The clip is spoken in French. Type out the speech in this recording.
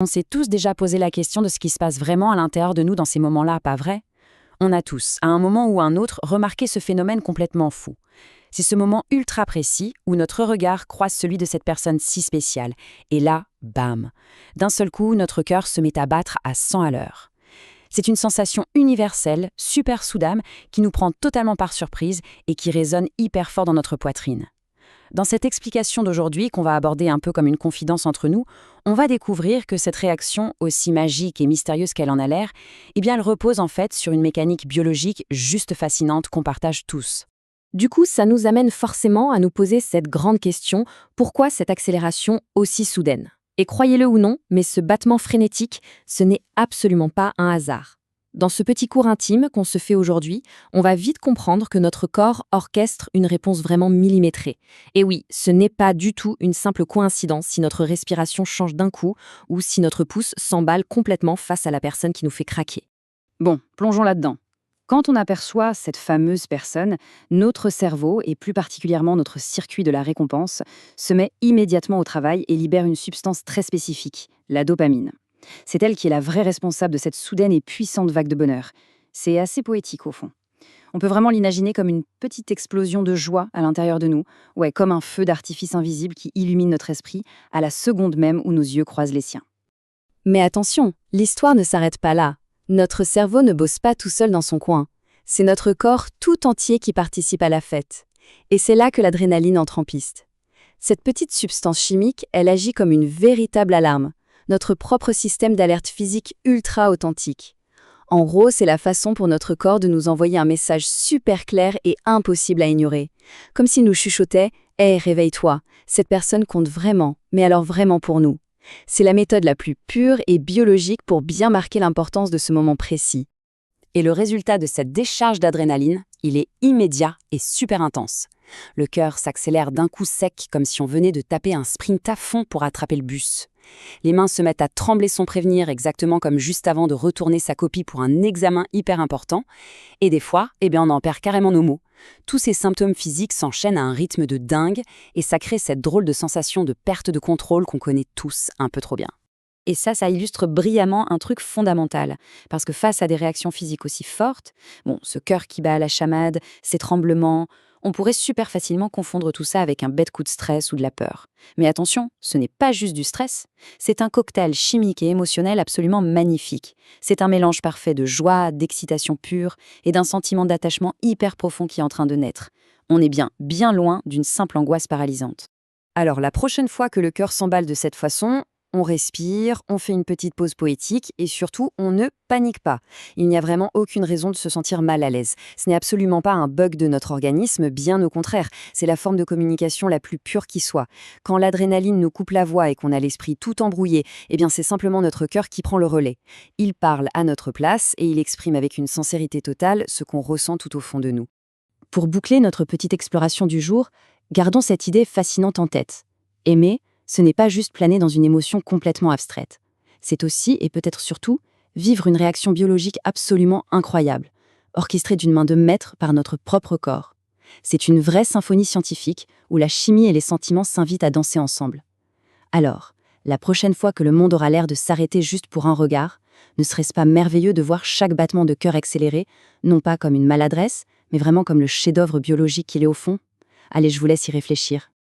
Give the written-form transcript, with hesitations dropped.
On s'est tous déjà posé la question de ce qui se passe vraiment à l'intérieur de nous dans ces moments-là, pas vrai? On a tous, à un moment ou un autre, remarqué ce phénomène complètement fou. C'est ce moment ultra précis où notre regard croise celui de cette personne si spéciale. Et là, bam! D'un seul coup, notre cœur se met à battre à 100 à l'heure. C'est une sensation universelle, super soudaine, qui nous prend totalement par surprise et qui résonne hyper fort dans notre poitrine. Dans cette explication d'aujourd'hui, qu'on va aborder un peu comme une confidence entre nous, on va découvrir que cette réaction, aussi magique et mystérieuse qu'elle en a l'air, eh bien elle repose en fait sur une mécanique biologique juste fascinante qu'on partage tous. Du coup, ça nous amène forcément à nous poser cette grande question, pourquoi cette accélération aussi soudaine? Et croyez-le ou non, mais ce battement frénétique, ce n'est absolument pas un hasard. Dans ce petit cours intime qu'on se fait aujourd'hui, on va vite comprendre que notre corps orchestre une réponse vraiment millimétrée. Et oui, ce n'est pas du tout une simple coïncidence si notre respiration change d'un coup ou si notre pouce s'emballe complètement face à la personne qui nous fait craquer. Bon, plongeons là-dedans. Quand on aperçoit cette fameuse personne, notre cerveau, et plus particulièrement notre circuit de la récompense, se met immédiatement au travail et libère une substance très spécifique, la dopamine. C'est elle qui est la vraie responsable de cette soudaine et puissante vague de bonheur. C'est assez poétique au fond. On peut vraiment l'imaginer comme une petite explosion de joie à l'intérieur de nous, ouais, comme un feu d'artifice invisible qui illumine notre esprit à la seconde même où nos yeux croisent les siens. Mais attention, l'histoire ne s'arrête pas là. Notre cerveau ne bosse pas tout seul dans son coin. C'est notre corps tout entier qui participe à la fête. Et c'est là que l'adrénaline entre en piste. Cette petite substance chimique, elle agit comme une véritable alarme, notre propre système d'alerte physique ultra authentique. En gros, c'est la façon pour notre corps de nous envoyer un message super clair et impossible à ignorer. Comme s'il nous chuchotait « Hé, réveille-toi, cette personne compte vraiment, mais alors vraiment pour nous ». C'est la méthode la plus pure et biologique pour bien marquer l'importance de ce moment précis. Et le résultat de cette décharge d'adrénaline, il est immédiat et super intense. Le cœur s'accélère d'un coup sec comme si on venait de taper un sprint à fond pour attraper le bus. Les mains se mettent à trembler sans prévenir, exactement comme juste avant de retourner sa copie pour un examen hyper important. Et des fois, on en perd carrément nos mots. Tous ces symptômes physiques s'enchaînent à un rythme de dingue et ça crée cette drôle de sensation de perte de contrôle qu'on connaît tous un peu trop bien. Et ça illustre brillamment un truc fondamental. Parce que face à des réactions physiques aussi fortes, ce cœur qui bat à la chamade, ces tremblements, on pourrait super facilement confondre tout ça avec un bête coup de stress ou de la peur. Mais attention, ce n'est pas juste du stress, c'est un cocktail chimique et émotionnel absolument magnifique. C'est un mélange parfait de joie, d'excitation pure et d'un sentiment d'attachement hyper profond qui est en train de naître. On est bien loin d'une simple angoisse paralysante. Alors la prochaine fois que le cœur s'emballe de cette façon, on respire, on fait une petite pause poétique et surtout, on ne panique pas. Il n'y a vraiment aucune raison de se sentir mal à l'aise. Ce n'est absolument pas un bug de notre organisme, bien au contraire. C'est la forme de communication la plus pure qui soit. Quand l'adrénaline nous coupe la voix et qu'on a l'esprit tout embrouillé, c'est simplement notre cœur qui prend le relais. Il parle à notre place et il exprime avec une sincérité totale ce qu'on ressent tout au fond de nous. Pour boucler notre petite exploration du jour, gardons cette idée fascinante en tête. Aimer, ce n'est pas juste planer dans une émotion complètement abstraite. C'est aussi, et peut-être surtout, vivre une réaction biologique absolument incroyable, orchestrée d'une main de maître par notre propre corps. C'est une vraie symphonie scientifique où la chimie et les sentiments s'invitent à danser ensemble. Alors, la prochaine fois que le monde aura l'air de s'arrêter juste pour un regard, ne serait-ce pas merveilleux de voir chaque battement de cœur accéléré, non pas comme une maladresse, mais vraiment comme le chef-d'œuvre biologique qu'il est au fond? Allez, je vous laisse y réfléchir.